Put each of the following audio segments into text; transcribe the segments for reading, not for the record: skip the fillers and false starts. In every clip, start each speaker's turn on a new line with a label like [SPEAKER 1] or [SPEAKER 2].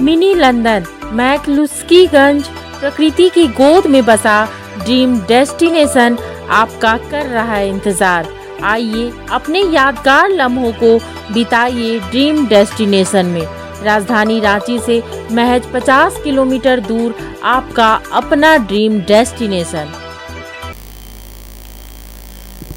[SPEAKER 1] Mini London McCluskieganj प्रकृति की गोद में बसा ड्रीम डेस्टिनेशन आपका कर रहा है इंतजार। आइए अपने यादगार लम्हों को बिताइए ड्रीम डेस्टिनेशन में। राजधानी रांची से महज 50 किलोमीटर दूर आपका अपना ड्रीम डेस्टिनेशन।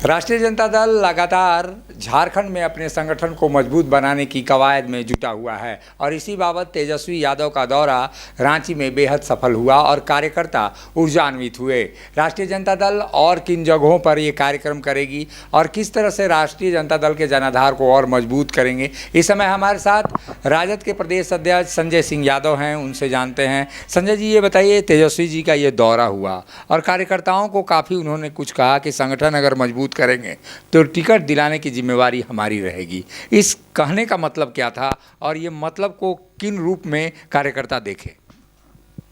[SPEAKER 2] राष्ट्रीय जनता दल लगातार झारखंड में अपने संगठन को मजबूत बनाने की कवायद में जुटा हुआ है और इसी बाबत तेजस्वी यादव का दौरा रांची में बेहद सफल हुआ और कार्यकर्ता ऊर्जान्वित हुए। राष्ट्रीय जनता दल और किन जगहों पर ये कार्यक्रम करेगी और किस तरह से राष्ट्रीय जनता दल के जनाधार को और मजबूत करेंगे, इस समय हमारे साथ राजद के प्रदेश अध्यक्ष संजय सिंह यादव हैं, उनसे जानते हैं। संजय जी, ये बताइए, तेजस्वी जी का ये दौरा हुआ और कार्यकर्ताओं को काफ़ी उन्होंने कुछ कहा कि संगठन अगर मजबूत करेंगे तो टिकट दिलाने की जिम्मेवारी हमारी रहेगी। इस कहने का मतलब क्या था और ये मतलब को किन रूप में कार्यकर्ता देखे?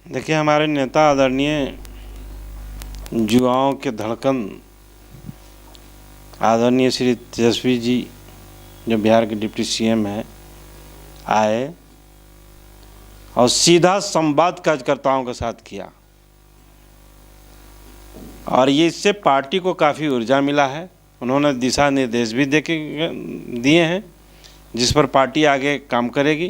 [SPEAKER 3] देखिए, हमारे नेता आदरणीय युवाओं के धड़कन आदरणीय श्री तेजस्वी जी, जो बिहार के डिप्टी सीएम हैं, आए और सीधा संवाद कार्यकर्ताओं के साथ किया और ये इससे पार्टी को काफ़ी ऊर्जा मिला है। उन्होंने दिशा निर्देश भी दिए हैं जिस पर पार्टी आगे काम करेगी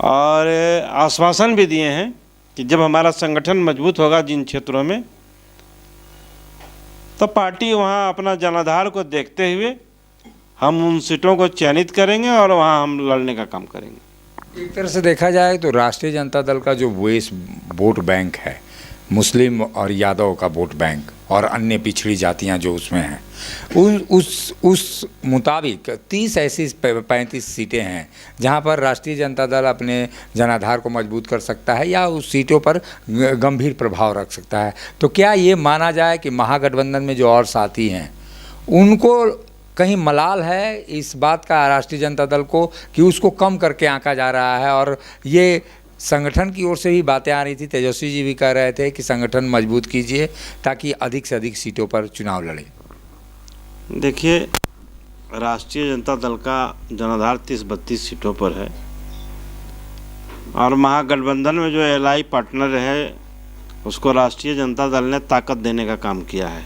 [SPEAKER 3] और आश्वासन भी दिए हैं कि जब हमारा संगठन मजबूत होगा जिन क्षेत्रों में, तो पार्टी वहां अपना जनाधार को देखते हुए हम उन सीटों को चयनित करेंगे और वहां हम लड़ने का काम करेंगे।
[SPEAKER 2] एक तरह से देखा जाए तो राष्ट्रीय जनता दल का जो वोट बैंक है, मुस्लिम और यादव का वोट बैंक और अन्य पिछड़ी जातियां जो उसमें हैं, उस मुताबिक 30 ऐसी 35 सीटें हैं जहां पर राष्ट्रीय जनता दल अपने जनाधार को मजबूत कर सकता है या उस सीटों पर गंभीर प्रभाव रख सकता है। तो क्या ये माना जाए कि महागठबंधन में जो और साथी हैं उनको कहीं मलाल है इस बात का राष्ट्रीय जनता दल को कि उसको कम करके आंका जा रहा है? और ये संगठन की ओर से भी बातें आ रही थी, तेजस्वी जी भी कह रहे थे कि संगठन मजबूत कीजिए ताकि अधिक से अधिक सीटों पर चुनाव लड़े।
[SPEAKER 3] देखिए, राष्ट्रीय जनता दल का जनाधार 30-32 सीटों पर है और महागठबंधन में जो एलआई पार्टनर है उसको राष्ट्रीय जनता दल ने ताकत देने का काम किया है।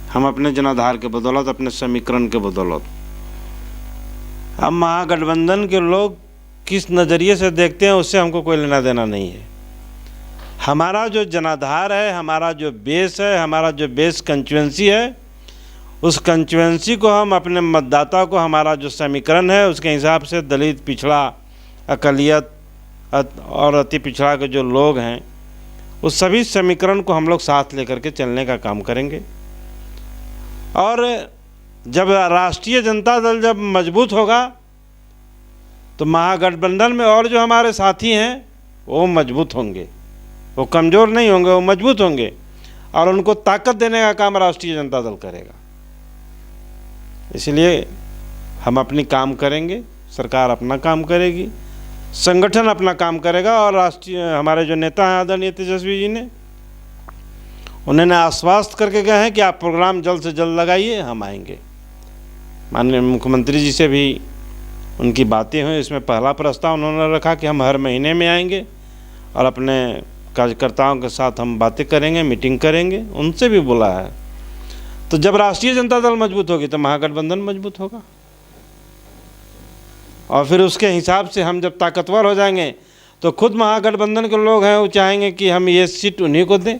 [SPEAKER 3] हम अपने जनाधार के बदौलत, अपने समीकरण के बदौलत। अब महागठबंधन के लोग किस नज़रिए से देखते हैं उससे हमको कोई लेना देना नहीं है। हमारा जो जनाधार है, हमारा जो बेस है, हमारा जो बेस कंस्टिट्यूएंसी है, उस कंस्टिट्यूएंसी को हम अपने मतदाता को, हमारा जो समीकरण है उसके हिसाब से दलित, पिछड़ा, अकलियत और अति पिछड़ा के जो लोग हैं उस सभी समीकरण को हम लोग साथ लेकर के चलने का काम करेंगे। और जब राष्ट्रीय जनता दल जब मजबूत होगा तो महागठबंधन में और जो हमारे साथी हैं वो मजबूत होंगे, वो कमज़ोर नहीं होंगे, वो मजबूत होंगे और उनको ताकत देने का काम राष्ट्रीय जनता दल करेगा। इसलिए हम अपनी काम करेंगे, सरकार अपना काम करेगी, संगठन अपना काम करेगा और राष्ट्रीय हमारे जो नेता हैं आदरणीय तेजस्वी जी ने, उन्होंने आश्वस्त करके गए हैं कि आप प्रोग्राम जल्द से जल्द लगाइए, हम आएंगे। माननीय मुख्यमंत्री जी से भी उनकी बातें हुई, इसमें पहला प्रस्ताव उन्होंने रखा कि हम हर महीने में आएंगे और अपने कार्यकर्ताओं के साथ हम बातें करेंगे, मीटिंग करेंगे, उनसे भी बोला है। तो जब राष्ट्रीय जनता दल मजबूत होगी तो महागठबंधन मजबूत होगा और फिर उसके हिसाब से हम जब ताकतवर हो जाएंगे तो खुद महागठबंधन के लोग हैं वो चाहेंगे कि हम ये सीट उन्हीं को दें।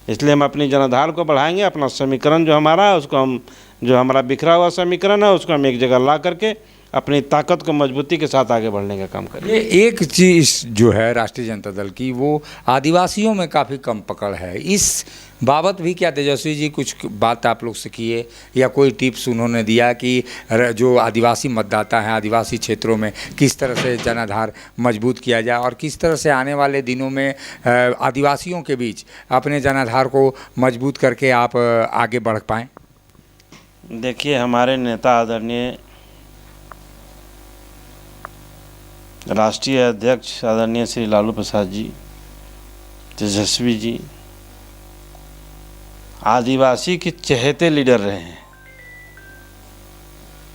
[SPEAKER 3] इसलिए हम अपनी जनाधार को बढ़ाएंगे, अपना समीकरण जो हमारा है उसको हम, जो हमारा बिखरा हुआ समीकरण है उसको हम एक जगह ला करके अपनी ताकत को मजबूती के साथ आगे बढ़ने का काम करें।
[SPEAKER 2] ये एक चीज़ जो है राष्ट्रीय जनता दल की, वो आदिवासियों में काफ़ी कम पकड़ है। इस बाबत भी क्या तेजस्वी जी कुछ बात आप लोग से किए या कोई टिप्स उन्होंने दिया कि जो आदिवासी मतदाता हैं आदिवासी क्षेत्रों में किस तरह से जनाधार मजबूत किया जाए और किस तरह से आने वाले दिनों में आदिवासियों के बीच अपने जनाधार को मजबूत करके आप आगे बढ़ पाएँ?
[SPEAKER 3] देखिए, हमारे नेता आदरणीय राष्ट्रीय अध्यक्ष आदरणीय श्री लालू प्रसाद जी, तेजस्वी जी आदिवासी के चहेते लीडर रहे हैं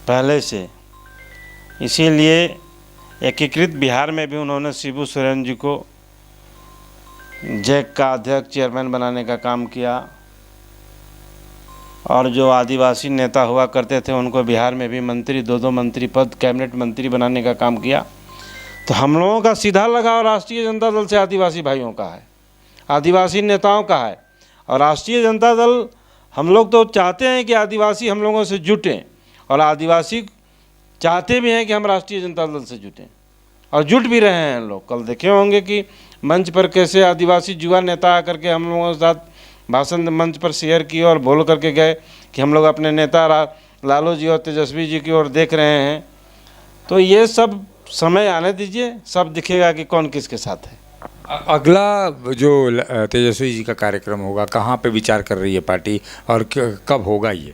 [SPEAKER 3] पहले से। इसीलिए एकीकृत बिहार में भी उन्होंने शिबू सोरेन जी को जैक का अध्यक्ष चेयरमैन बनाने का काम किया, और जो आदिवासी नेता हुआ करते थे उनको बिहार में भी मंत्री, दो मंत्री पद, कैबिनेट मंत्री बनाने का काम किया। तो हम लोगों का सीधा लगाव राष्ट्रीय जनता दल से आदिवासी भाइयों का है, आदिवासी नेताओं का है। और राष्ट्रीय जनता दल, हम लोग तो चाहते हैं कि आदिवासी हम लोगों से जुटें, और आदिवासी चाहते भी हैं कि हम राष्ट्रीय जनता दल से जुटें, और जुट भी रहे हैं लोग। कल देखे होंगे कि मंच पर कैसे आदिवासी युवा नेता आकर के हम लोगों के साथ भाषण मंच पर शेयर किए और बोल करके गए कि हम लोग अपने नेता लालू जी और तेजस्वी जी की ओर देख रहे हैं। तो ये सब समय आने दीजिए, सब दिखेगा कि कौन किसके साथ है।
[SPEAKER 2] अगला जो तेजस्वी जी का कार्यक्रम होगा, कहाँ पे विचार कर रही है पार्टी और कब होगा ये?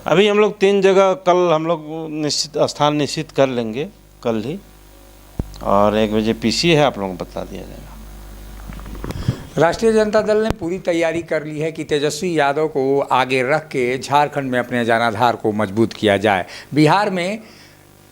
[SPEAKER 3] अभी हम लोग 3 जगह कल हम लोग निश्चित स्थान निश्चित कर लेंगे कल ही, और 1 बजे पीसी है, आप लोगों को बता दिया जाएगा।
[SPEAKER 2] राष्ट्रीय जनता दल ने पूरी तैयारी कर ली है कि तेजस्वी यादव को आगे रख के झारखंड में अपने जनाधार को मजबूत किया जाए। बिहार में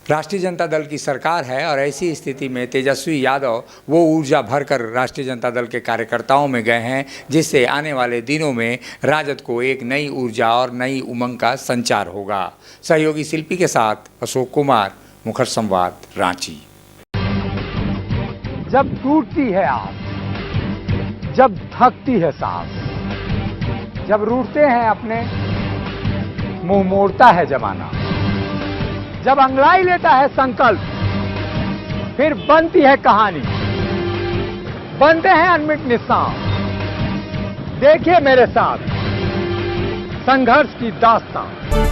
[SPEAKER 2] राष्ट्रीय जनता दल की सरकार है और ऐसी स्थिति में तेजस्वी यादव वो ऊर्जा भरकर राष्ट्रीय जनता दल के कार्यकर्ताओं में गए हैं, जिससे आने वाले दिनों में राजद को एक नई ऊर्जा और नई उमंग का संचार होगा। सहयोगी शिल्पी के साथ अशोक कुमार, मुखर संवाद, रांची।
[SPEAKER 4] जब टूटती है आस, जब थकती है सांस, जब रूठते हैं अपने, मुंह मोड़ता है जमाना, जब अंगड़ाई लेता है संकल्प, फिर बनती है कहानी, बनते हैं अनमिट निशान। देखिए मेरे साथ संघर्ष की दास्तान।